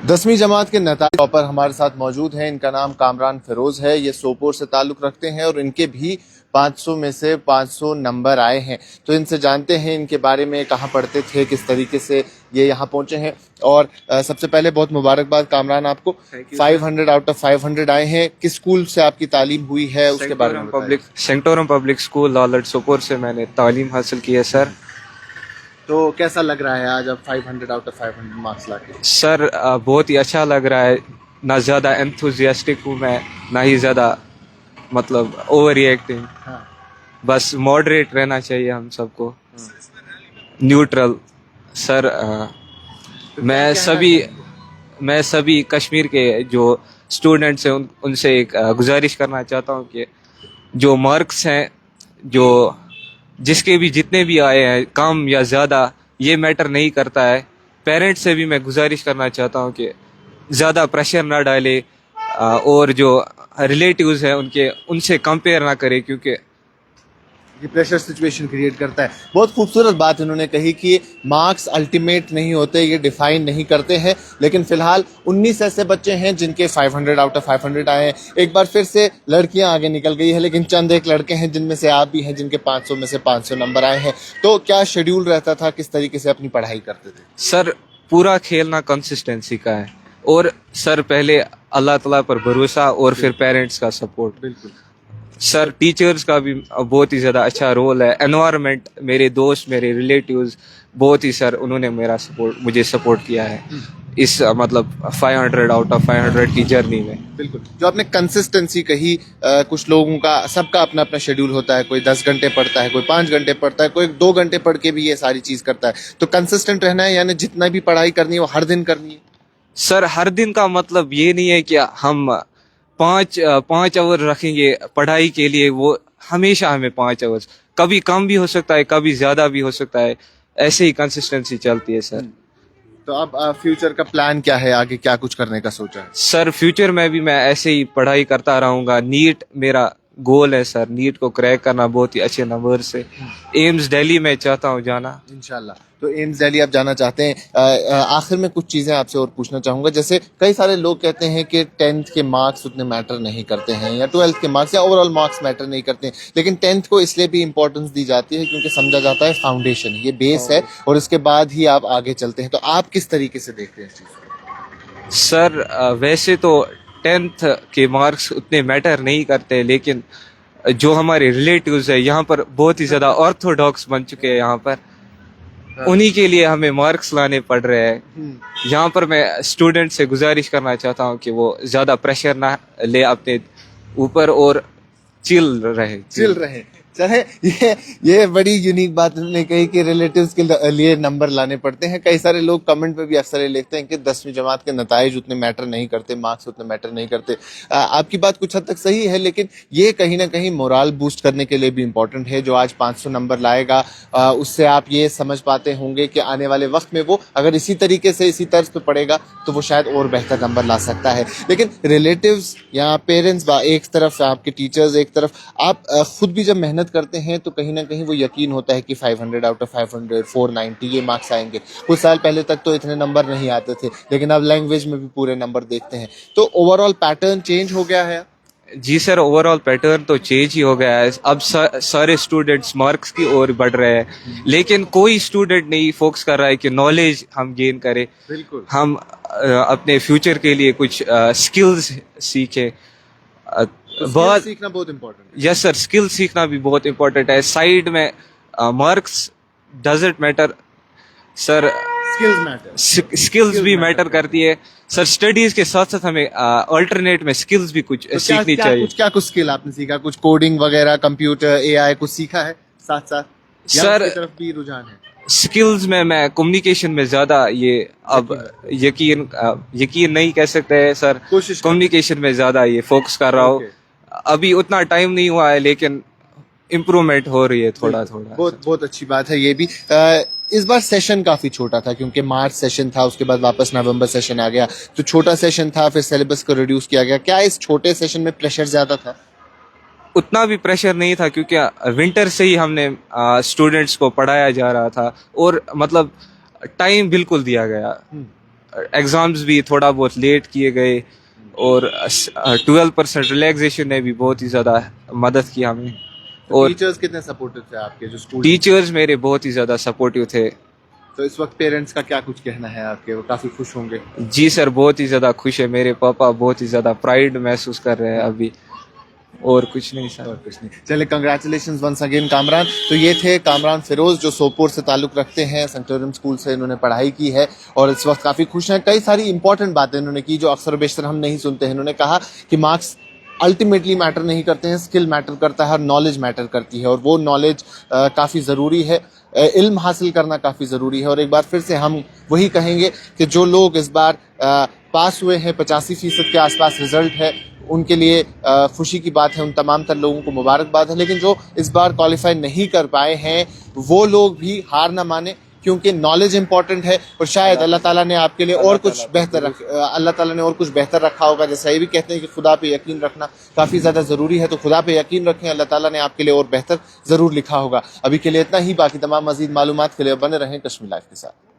10वीं जमात के नतीजे पर हमारे साथ मौजूद हैं। इनका नाम कामरान फिरोज है। ये सोपोर से ताल्लुक़ रखते हैं और इनके भी 500 में से 500 नंबर आए हैं। तो इनसे जानते हैं इनके बारे में, कहाँ पढ़ते थे, किस तरीके से ये यहाँ पहुंचे हैं। और सबसे पहले बहुत मुबारकबाद कामरान आपको। 500 आउट ऑफ 500 आए हैं। किस स्कूल से आपकी तालीम हुई है उसके बारे में बताइए। सेंटोरम पब्लिक स्कूल लालट सोपोर से मैंने तालीम हासिल की है सर। तो कैसा लग रहा है आज अब 500 आउट ऑफ 500 मार्क्स लाके? सर बहुत ही अच्छा लग रहा है। ना ज़्यादा एंथुजियास्टिक हूँ मैं, ना ही ज़्यादा मतलब ओवर रिएक्टिंग। हाँ। बस मॉडरेट रहना चाहिए हम सबको, न्यूट्रल। सर मैं सभी कश्मीर के जो स्टूडेंट्स हैं उनसे एक गुजारिश करना चाहता हूँ कि जो मार्क्स हैं, जो जिसके भी जितने भी आए हैं, कम या ज़्यादा, ये मैटर नहीं करता है। पेरेंट्स से भी मैं गुजारिश करना चाहता हूँ कि ज़्यादा प्रेशर ना डाले और जो रिलेटिव्स हैं उनसे कंपेयर ना करे, क्योंकि ये प्रेशर सिचुएशन क्रिएट करता है। बहुत खूबसूरत बात इन्होंने कही कि मार्क्स अल्टीमेट नहीं होते, ये डिफाइन नहीं करते हैं। लेकिन फिलहाल 19 ऐसे बच्चे हैं जिनके 500 आउट ऑफ 500 आए हैं। एक बार फिर से लड़कियां आगे निकल गई है, लेकिन चंद एक लड़के हैं जिनमें से आप भी हैं जिनके 500 में से 500 नंबर आए हैं। तो क्या शेड्यूल रहता था, किस तरीके से अपनी पढ़ाई करते थे? सर पूरा खेलना कंसिस्टेंसी का है, और सर पहले अल्लाह ताला पर भरोसा और फिर पेरेंट्स का सपोर्ट। बिल्कुल सर टीचर्स का भी बहुत ही ज़्यादा अच्छा रोल है। एनवायरनमेंट, मेरे दोस्त, मेरे रिलेटिव्स, बहुत ही सर उन्होंने मुझे सपोर्ट किया है इस मतलब 500 आउट ऑफ 500 की जर्नी में। बिल्कुल। जो आपने कंसिस्टेंसी कही, कुछ लोगों का, सबका अपना अपना शेड्यूल होता है। कोई 10 घंटे पढ़ता है, कोई 5 घंटे पढ़ता है, कोई 2 घंटे पढ़ के भी ये सारी चीज़ करता है। तो कंसिस्टेंट रहना है, यानी जितना भी पढ़ाई करनी है वो हर दिन करनी है। सर हर दिन का मतलब ये नहीं है कि हम पाँच आवर रखेंगे पढ़ाई के लिए। वो हमेशा हमें 5 आवर्स, कभी कम भी हो सकता है, कभी ज्यादा भी हो सकता है। ऐसे ही कंसिस्टेंसी चलती है सर। तो अब फ्यूचर का प्लान क्या है, आगे क्या कुछ करने का सोचा है? सर फ्यूचर में भी मैं ऐसे ही पढ़ाई करता रहूंगा। नीट मेरा गोल है सर, नीट को क्रैक करना बहुत ही अच्छे नंबर से। एम्स दिल्ली में चाहता हूँ जाना इंशाल्लाह। तो एम्स दिल्ली आप जाना चाहते हैं। आखिर में कुछ चीज़ें आपसे और पूछना चाहूँगा। जैसे कई सारे लोग कहते हैं कि 10th के मार्क्स उतने मैटर नहीं करते हैं, या 12th के मार्क्स या ओवरऑल मार्क्स मैटर नहीं करते हैं, लेकिन 10th को इसलिए भी इंपॉर्टेंस दी जाती है क्योंकि समझा जाता है फाउंडेशन, ये बेस है, और इसके बाद ही आप आगे चलते हैं। तो आप किस तरीके से देखते हैं इस चीज़ को? सर वैसे तो 10th के मार्क्स उतने मैटर नहीं करते, लेकिन जो हमारे रिलेटिव्स है यहाँ पर बहुत ही ज़्यादा ऑर्थोडॉक्स बन चुके हैं यहाँ पर, उन्हीं के लिए हमें मार्क्स लाने पड़ रहे हैं। यहाँ पर मैं स्टूडेंट से गुजारिश करना चाहता हूँ कि वो ज़्यादा प्रेशर ना ले अपने ऊपर और चिल रहे। चले, ये बड़ी यूनिक बात उन्होंने कही कि रिलेटिव्स के लिए नंबर लाने पड़ते हैं। कई सारे लोग कमेंट पे भी अक्सर ये लिखते हैं कि 10वीं जमात के नताइज उतने मैटर नहीं करते, मार्क्स उतने मैटर नहीं करते। आपकी बात कुछ हद तक सही है, लेकिन ये कहीं ना कहीं मोराल बूस्ट करने के लिए भी इम्पोर्टेंट है। जो आज 500 नंबर लाएगा, उससे आप ये समझ पाते होंगे कि आने वाले वक्त में वो अगर इसी तरीके से, इसी तर्ज पे पढ़ेगा तो वो शायद और बेहतर नंबर ला सकता है। लेकिन रिलेटिव्स या पेरेंट्स एक तरफ, आपके टीचर्स एक तरफ, आप खुद भी जब मेहनत करते हैं तो कहीं ना कहीं वो यकीन होता है कि 500 आउट ऑफ 500, 490 ये मार्क्स आएंगे। कुछ साल पहले तक तो इतने नंबर नहीं आते थे, लेकिन अब लैंग्वेज में भी पूरे नंबर देखते हैं। तो ओवरऑल पैटर्न चेंज हो गया है। जी सर, ओवरऑल पैटर्न तो चेंज ही हो गया है। अब सारे स्टूडेंट्स मार्क्स की ओर बढ़ रहे हैं, लेकिन कोई स्टूडेंट नहीं फोकस कर रहा है कि नॉलेज हम गेन करें। बिल्कुल। हम अपने फ्यूचर के लिए कुछ स्किल्स सीखें। बहुत सीखना बहुत इम्पोर्टेंट है। यस सर, स्किल सीखना भी बहुत इम्पोर्टेंट है। साइड में marks doesn't matter sir, skills भी मैटर करती है सर। स्टडीज के साथ साथ हमें अल्टरनेट में स्किल्स भी कुछ सीखनी चाहिए। क्या कुछ स्किल आपने सीखा? कुछ कोडिंग वगैरह, कंप्यूटर, एआई कुछ सीखा है साथ साथ? सर तरफ भी रुझान है? स्किल्स में मैं कम्युनिकेशन में ज्यादा ये अब यकीन नहीं कह सकते हैं सर। कम्युनिकेशन में ज्यादा ये फोकस कर रहा हूँ। अभी उतना टाइम नहीं हुआ है, लेकिन इम्प्रूवमेंट हो रही है थोड़ा थोड़ा। बहुत अच्छी बात है ये भी। इस बार सेशन काफी छोटा था क्योंकि मार्च सेशन था, उसके बाद वापस नवंबर सेशन आ गया। तो छोटा सेशन था, फिर सिलेबस को रिड्यूस किया गया। क्या इस छोटे सेशन में प्रेशर ज्यादा था? उतना भी प्रेशर नहीं था, क्योंकि विंटर से ही हमने स्टूडेंट्स को पढ़ाया जा रहा था, और मतलब टाइम बिल्कुल दिया गया। एग्ज़ाम्स भी थोड़ा बहुत लेट किए गए और 12% रिलैक्सेशन ने भी बहुत ही ज़्यादा मदद की हमें। और टीचर्स कितने सपोर्टिव थे आपके जो स्कूल? टीचर्स मेरे बहुत ही ज़्यादा सपोर्टिव थे। तो इस वक्त पेरेंट्स का क्या कुछ कहना है आपके? वो काफी खुश होंगे। जी सर, बहुत ही ज़्यादा खुश है मेरे पापा, बहुत ही ज़्यादा प्राइड महसूस कर रहे हैं अभी, और कुछ नहीं सर। और कुछ नहीं। चले, कंग्रेचुलेशन वंस अगेन कामरान। तो ये थे कामरान फिरोज जो सोपोर से ताल्लुक रखते हैं, सेंटोरियम स्कूल से इन्होंने पढ़ाई की है और इस वक्त काफी खुश हैं। कई सारी इंपॉर्टेंट बातें इन्होंने की जो अक्सर बेशतर हम नहीं सुनते हैं। इन्होंने कहा कि मार्क्स अल्टीमेटली मैटर नहीं करते हैं, स्किल मैटर करता है और नॉलेज मैटर करती है, और वो नॉलेज काफ़ी ज़रूरी है। इल्म हासिल करना काफ़ी ज़रूरी है। और एक बार फिर से हम वही कहेंगे कि जो लोग इस बार पास हुए हैं, 85% के आसपास रिजल्ट है, उनके लिए खुशी की बात है, उन तमाम तर लोगों को मुबारकबाद है। लेकिन जो इस बार क्वालिफाई नहीं कर पाए हैं वो लोग भी हार ना माने, क्योंकि नॉलेज इंपॉर्टेंट है और शायद अल्लाह ताला ने आपके लिए और कुछ बेहतर अल्लाह ताला ने और कुछ बेहतर रखा होगा। जैसा ये भी कहते हैं कि खुदा पे यकीन रखना काफ़ी ज़्यादा ज़रूरी है, तो खुदा पे यकीन रखें, अल्लाह ताला ने आपके लिए और बेहतर ज़रूर लिखा होगा। अभी के लिए इतना ही, बाकी तमाम मज़ीद मालूमात के लिए बने रहें कश्मीर लाइव के साथ।